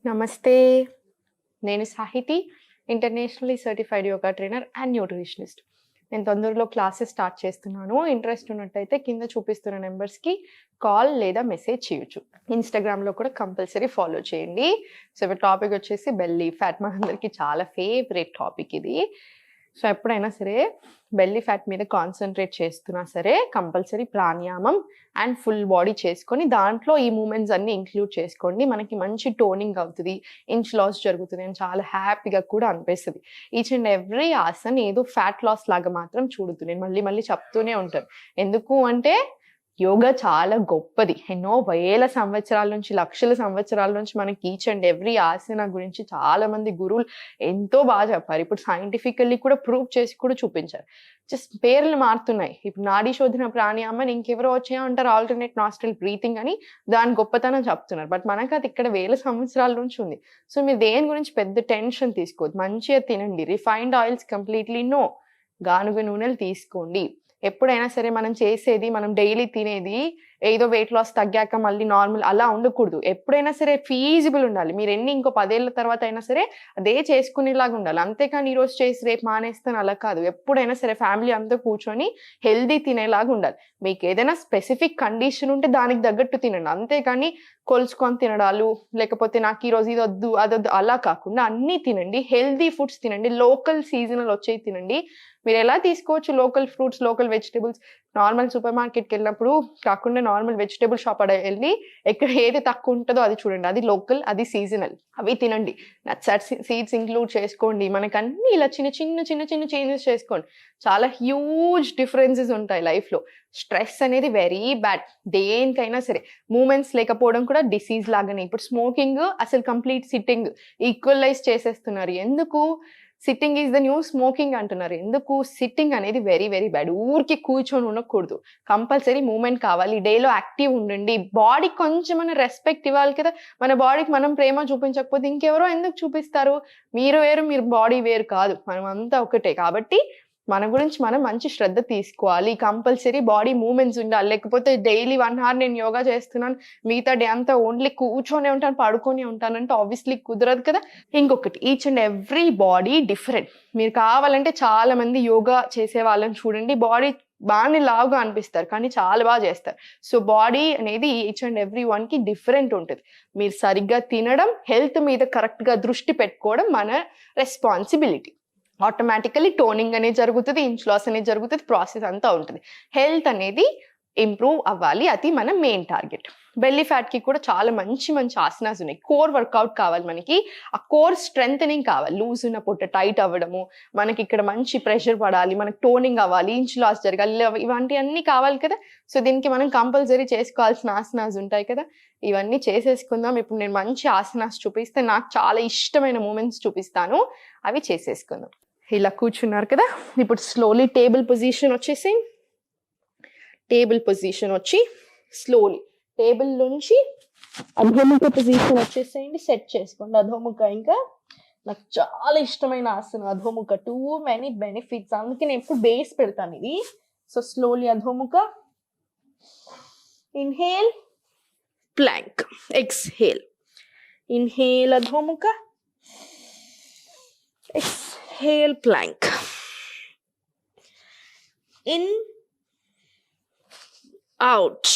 నమస్తే. నేను Sahithi, internationally certified yoga trainer and nutritionist. నేను తొందరలో క్లాసెస్ స్టార్ట్ చేస్తున్నాను. ఇంట్రెస్ట్ ఉన్నట్టయితే కింద చూపిస్తున్న నెంబర్స్‌కి కాల్ లేదా మెసేజ్ చేయొచ్చు. ఇన్‌స్టాగ్రామ్‌లో కూడా కంపల్సరీ ఫాలో చేయండి. సో, ఇప్పుడు టాపిక్ వచ్చేసి బెల్లీ ఫ్యాట్. మనందరికీ చాలా ఫేవరెట్ టాపిక్ ఇది. సో, ఎప్పుడైనా సరే బెల్లీ ఫ్యాట్ మీద కాన్సంట్రేట్ చేస్తున్నా సరే కంపల్సరీ ప్రాణాయామం అండ్ ఫుల్ బాడీ చేసుకొని దాంట్లో ఈ మూమెంట్స్ అన్ని ఇంక్లూడ్ చేసుకోండి. మనకి మంచి టోనింగ్ అవుతుంది, ఇంచ్ లాస్ జరుగుతుంది అని చాలా హ్యాపీగా కూడా అనిపిస్తుంది. ఈచ్ అండ్ ఎవ్రీ ఆసన్ ఏదో ఫ్యాట్ లాస్ లాగా మాత్రం చూడొద్దు. నేను మళ్ళీ మళ్ళీ చెప్తూనే ఉంటాను. ఎందుకు అంటే యోగా చాలా గొప్పది. ఎన్నో వేల సంవత్సరాల నుంచి, లక్షల సంవత్సరాల నుంచి మనకి ఈచ్ అండ్ ఎవ్రీ ఆసన గురించి చాలా మంది గురువులు ఎంతో బాగా చెప్పారు. ఇప్పుడు సైంటిఫికల్లీ కూడా ప్రూవ్ చేసి కూడా చూపించారు. జస్ట్ పేర్లు మారుతున్నాయి. ఇప్పుడు నాడీ శోధన ప్రాణాయామం ఇంకెవరో వచ్చాయంటారు ఆల్టర్నేట్ నాస్ట్రల్ బ్రీతింగ్ అని దాని గొప్పతనం చెప్తున్నారు. బట్ మనకు అది ఇక్కడ వేల సంవత్సరాల నుంచి ఉంది. సో మీరు దేని గురించి పెద్ద టెన్షన్ తీసుకోవద్దు. మంచిగా తినండి. Refined oils completely no. గానుగ నూనెలు తీసుకోండి. ఎప్పుడైనా సరే మనం చేసేది, మనం డైలీ తినేది ఏదో వెయిట్ లాస్ తగ్గాక మళ్ళీ నార్మల్ అలా ఉండకూడదు. ఎప్పుడైనా సరే ఫీజిబుల్ ఉండాలి. మీరు ఇంకో 10 ఏళ్ల తర్వాత అయినా సరే అదే చేసుకునేలాగా ఉండాలి. అంతేకాని ఈరోజు చేసి రేపు మానేస్తాను అలా కాదు. ఎప్పుడైనా సరే ఫ్యామిలీ అంతా కూర్చొని హెల్దీ తినేలాగా ఉండాలి. మీకు ఏదైనా స్పెసిఫిక్ కండిషన్ ఉంటే దానికి తగ్గట్టు తినండి. అంతేకాని కొలుచుకొని తినడాలు, లేకపోతే నాకు ఈరోజు ఇది వద్దు అదొద్దు అలా కాకుండా అన్నీ తినండి. హెల్దీ ఫుడ్స్ తినండి. లోకల్ సీజనల్ వచ్చేవి తినండి. మీరు ఎలా తీసుకోవచ్చు local fruits, local vegetables? Normal super మార్కెట్కి వెళ్ళినప్పుడు కాకుండా నార్మల్ వెజిటేబుల్ షాప్ అక్కడ వెళ్ళి ఎక్కడ ఏది తక్కువ ఉంటుందో అది చూడండి. అది లోకల్, అది సీజనల్. అవి తినండి. నట్స్ సీడ్స్ ఇంక్లూడ్ చేసుకోండి. మనకు అన్ని ఇలా చిన్న చిన్న చిన్న చిన్న చేంజెస్ చేసుకోండి. చాలా హ్యూజ్ డిఫరెన్సెస్ ఉంటాయి లైఫ్లో. స్ట్రెస్ అనేది వెరీ బ్యాడ్. దేనికైనా సరే మూమెంట్స్ లేకపోవడం కూడా డిసీజ్ లాగానే. ఇప్పుడు స్మోకింగ్ అసలు కంప్లీట్ సిట్టింగ్ ఈక్వలైజ్ చేసేస్తున్నారు. ఎందుకు? Sitting is the new smoking అంటున్నారు. ఎందుకు? సిట్టింగ్ అనేది వెరీ వెరీ బ్యాడ్. ఊరికి కూర్చొని ఉండకూడదు. కంపల్సరీ మూమెంట్ కావాలి. డేలో యాక్టివ్ ఉండండి. బాడీకి కొంచెం రెస్పెక్ట్ ఇవ్వాలి కదా. మన బాడీకి మనం ప్రేమ చూపించకపోతే ఇంకెవరో ఎందుకు చూపిస్తారు? మీరు వేరు, మీరు బాడీ వేరు కాదు. మనం అంతా ఒకటే. కాబట్టి మన గురించి మనం మంచి శ్రద్ధ తీసుకోవాలి. కంపల్సరీ బాడీ మూమెంట్స్ ఉండాలి. లేకపోతే డైలీ 1 hour నేను యోగా చేస్తున్నాను, మిగతా డే అంతా ఓన్లీ కూర్చొని ఉంటాను, పడుకొని ఉంటానంటే ఆబ్వియస్లీ కుదరదు కదా. ఇంకొకటి, each and every body different. మీరు కావాలంటే చాలా మంది యోగా చేసే వాళ్ళని చూడండి, బాడీ బాగానే లావుగా అనిపిస్తారు కానీ చాలా బాగా చేస్తారు. సో బాడీ అనేది ఈచ్ అండ్ ఎవ్రీ వన్ కి డిఫరెంట్ ఉంటుంది. మీరు సరిగ్గా తినడం, హెల్త్ మీద కరెక్ట్ గా దృష్టి పెట్టుకోవడం మన రెస్పాన్సిబిలిటీ. ఆటోమేటికలీ టోనింగ్ అనేది జరుగుతుంది, ఇంచ్ లాస్ అనేది జరుగుతుంది, ప్రాసెస్ అంతా ఉంటుంది. హెల్త్ అనేది ఇంప్రూవ్ అవ్వాలి. అది మన మెయిన్ టార్గెట్. బెల్లీ ఫ్యాట్ కి కూడా చాలా మంచి మంచి ఆసనాస్ ఉన్నాయి. కోర్ వర్కౌట్ కావాలి మనకి. ఆ కోర్ స్ట్రెంథనింగ్ కావాలి. లూజ్ ఉన్న పొట్ట టైట్ అవ్వడము, మనకి ఇక్కడ మంచి ప్రెషర్ పడాలి, మనకి టోనింగ్ అవ్వాలి, ఇంచ్ లాస్ జరగాలి, ఇవంటి అన్ని కావాలి కదా. సో దీనికి మనం కంపల్సరీ చేసుకోవాల్సిన ఆసనాస్ ఉంటాయి కదా. ఇవన్నీ చేసేసుకుందాం. ఇప్పుడు నేను మంచి ఆసనాస్ చూపిస్తే, నాకు చాలా ఇష్టమైన మూమెంట్స్ చూపిస్తాను, అవి చేసేసుకుందాం. ఇలా కూర్చున్నారు కదా. ఇప్పుడు స్లోలీ టేబుల్ పొజిషన్ వచ్చేసి, టేబుల్ పొజిషన్ వచ్చి స్లోలీ టేబుల్ నుంచి అధోముఖ పొజిషన్ వచ్చేసేయండి. సెట్ చేసుకోండి అధోముఖ. ఇంకా నాకు చాలా ఇష్టమైన ఆసనం అధోముఖ. టూ మెనీ బెనిఫిట్స్, అందుకే నేను ఎప్పుడు బేస్ పెడతాను ఇది. సో స్లోలీ అధోముఖ. Inhale, plank, exhale. ఇన్హేల్ అధోముఖ, exhale plank. In, out,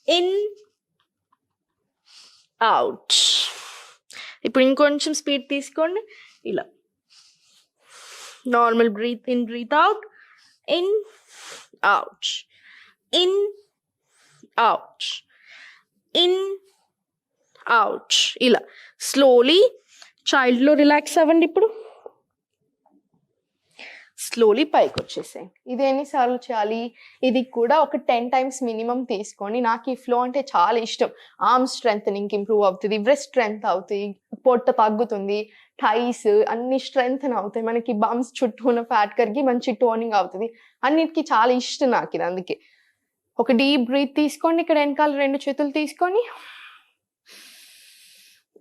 in, out. ఇప్పుడు ఇంకొంచెం స్పీడ్ తీసుకోండి. ఇలా normal breathe in, breathe out, in, out, in, out, in, out. ఇలా స్లోలీ చైల్డ్లో రిలాక్స్ అవ్వండి. ఇప్పుడు స్లోలీ పైకి వచ్చేసేయండి. ఇది ఎన్నిసార్లు చేయాలి? ఇది కూడా ఒక 10 times మినిమం తీసుకొని. నాకు ఈ ఫ్లో అంటే చాలా ఇష్టం. ఆర్మ్ స్ట్రెంథనింగ్ ఇంప్రూవ్ అవుతుంది, బ్రెస్ట్ స్ట్రెంత్ అవుతుంది, పొట్ట తగ్గుతుంది, థైస్ అన్ని స్ట్రెంథన్ అవుతాయి, మనకి బమ్స్ చుట్టూ ఉన్న ఫ్యాట్ కరిగి మంచి టోనింగ్ అవుతుంది. అన్నిటికీ చాలా ఇష్టం నాకు ఇది. అందుకే ఒక డీప్ బ్రీత్ తీసుకోండి. ఇక్కడ వెనకాల 2 చేతులు తీసుకొని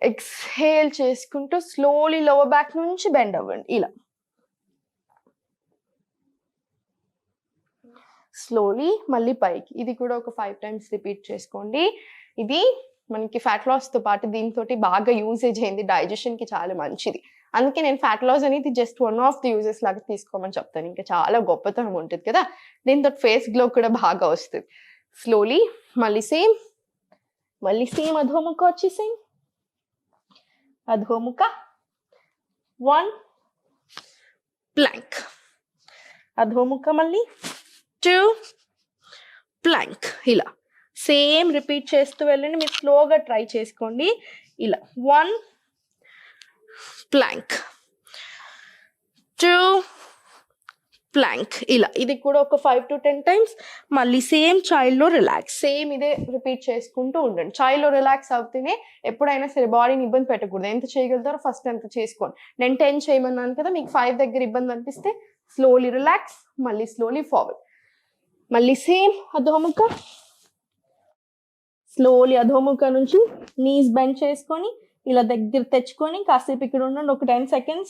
ఎక్స్హేల్ చేసుకుంటూ స్లోలీ లోవర్ బ్యాక్ నుంచి బెండ్ అవ్వండి. ఇలా స్లోలీ మళ్ళీ పైకి. ఇది కూడా ఒక 5 times రిపీట్ చేసుకోండి. ఇది మనకి ఫ్యాట్ లాస్తో పాటు దీంతో బాగా యూసేజ్ అయింది, డైజెషన్కి చాలా మంచిది. అందుకే నేను ఫ్యాట్ లాస్ అనేది just one of the uses లాగా తీసుకోమని చెప్తాను. ఇంకా చాలా గొప్పతనం ఉంటుంది కదా, దీంతో ఫేస్ గ్లో కూడా బాగా వస్తుంది. స్లోలీ మళ్ళీ సేమ్ అధోముఖ వచ్చేసేయి. అధోముఖ 1 ప్లాంక్, అధోముఖ మళ్ళీ 2 ప్లాంక్. ఇలా సేమ్ రిపీట్ చేస్తూ వెళ్ళండి. మీరు స్లోగా ట్రై చేసుకోండి. ఇలా 1 ప్లాంక్, 2 ప్లాంక్. ఇలా ఇది కూడా ఒక 5 to 10 times. మళ్ళీ సేమ్ చైల్డ్లో రిలాక్స్, సేమ్ ఇదే రిపీట్ చేసుకుంటూ ఉండండి. చైల్డ్లో రిలాక్స్ అవుతూనే ఎప్పుడైనా సరే బాడీని ఇబ్బంది పెట్టకూడదు. ఎంత చేయగలుగుతారో ఫస్ట్ అంత చేసుకోండి. నేను 10 చేయమన్నాను కదా, మీకు 5 దగ్గర ఇబ్బంది అనిపిస్తే స్లోలీ రిలాక్స్, మళ్ళీ స్లోలీ ఫార్వర్డ్. మళ్ళీ సేమ్ అధోముఖ, స్లోలీ అధోముఖ నుంచి నీస్ బెండ్ చేసుకొని ఇలా దగ్గర తెచ్చుకొని కాసేపు ఇక్కడ ఉండండి, ఒక 10 seconds.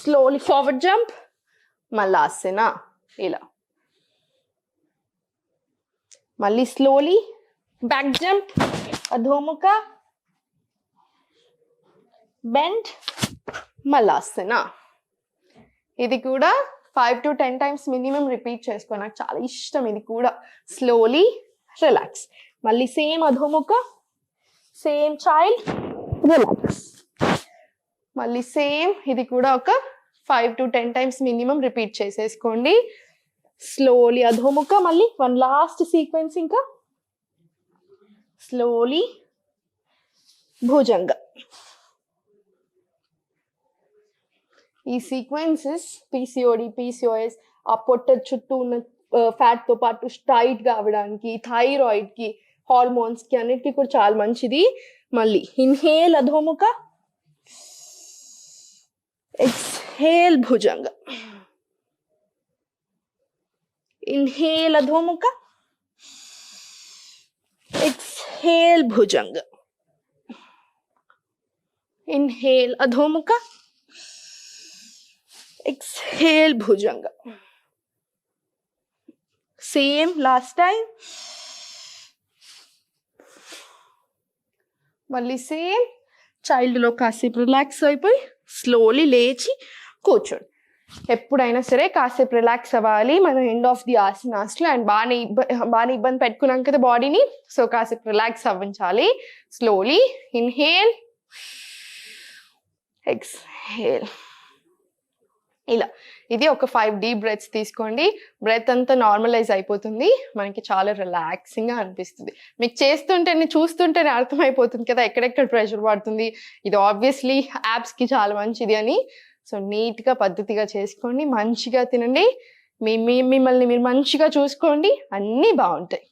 స్లోలీ ఫార్వర్డ్ జంప్, మల్లాసన. ఇలా మళ్ళీ స్లోలీ బ్యాక్ జంప్, అధోముఖ బెండ్, మల్లాసన. ఇది కూడా 5 to 10 times మినిమం రిపీట్ చేసుకో, నాకు చాలా ఇష్టం ఇది కూడా. స్లోలీ రిలాక్స్, మళ్ళీ సేమ్ అధోముఖ, సేమ్ చైల్డ్, రిలాక్స్. మళ్ళీ సేమ్ ఇది కూడా ఒక 5 to 10 times మినిమం రిపీట్ చేసేసుకోండి. స్లోలీ అధోముఖ, మళ్ళీ 1 లాస్ట్ సీక్వెన్స్. ఇంకా స్లోలీ భుజంగ. ఈ సీక్వెన్సెస్ పీసీఓడి, పీసీఓఎస్, ఆ పొట్ట చుట్టూ ఉన్న ఫ్యాట్తో పాటు టైట్ కావడానికి, థైరాయిడ్కి, హార్మోన్స్కి అన్నిటికీ కూడా చాలా మంచిది. మళ్ళీ ఇన్హేల్ అధోముఖ, ఎక్స్హేల్ భుజంగ. ఇన్హేల్ అధోముఖ, ఎక్స్హేల్ భుజంగ. ఇన్హేల్ అధోముఖ, ఎక్స్హేల్ భుజంగ. Same last time. మళ్ళీ సేమ్ చైల్డ్లో కాసేపు రిలాక్స్ అయిపోయి స్లోలీ లేచి కూర్చోండి. ఎప్పుడైనా సరే కాసేపు రిలాక్స్ అవ్వాలి మనం ఎండ్ ఆఫ్ ది ఆసనాస్లో. అండ్ బాగా ఇబ్బంది పెట్టుకున్నాం కదా బాడీని, సో కాసేపు రిలాక్స్ అవ్వించాలి. Slowly inhale, exhale. ఇలా ఇది ఒక 5 deep breaths తీసుకోండి. బ్రెత్ అంతా నార్మలైజ్ అయిపోతుంది, మనకి చాలా రిలాక్సింగ్గా అనిపిస్తుంది. మీకు చేస్తుంటేనే చూస్తుంటేనే అర్థమైపోతుంది కదా ఎక్కడెక్కడ ప్రెషర్ పడుతుంది. ఇది ఆబ్వియస్లీ యాప్స్కి చాలా మంచిది అని. సో నీట్గా పద్ధతిగా చేసుకోండి, మంచిగా తినండి, మిమ్మల్ని మీరు మంచిగా చూసుకోండి, అన్నీ బాగుంటాయి.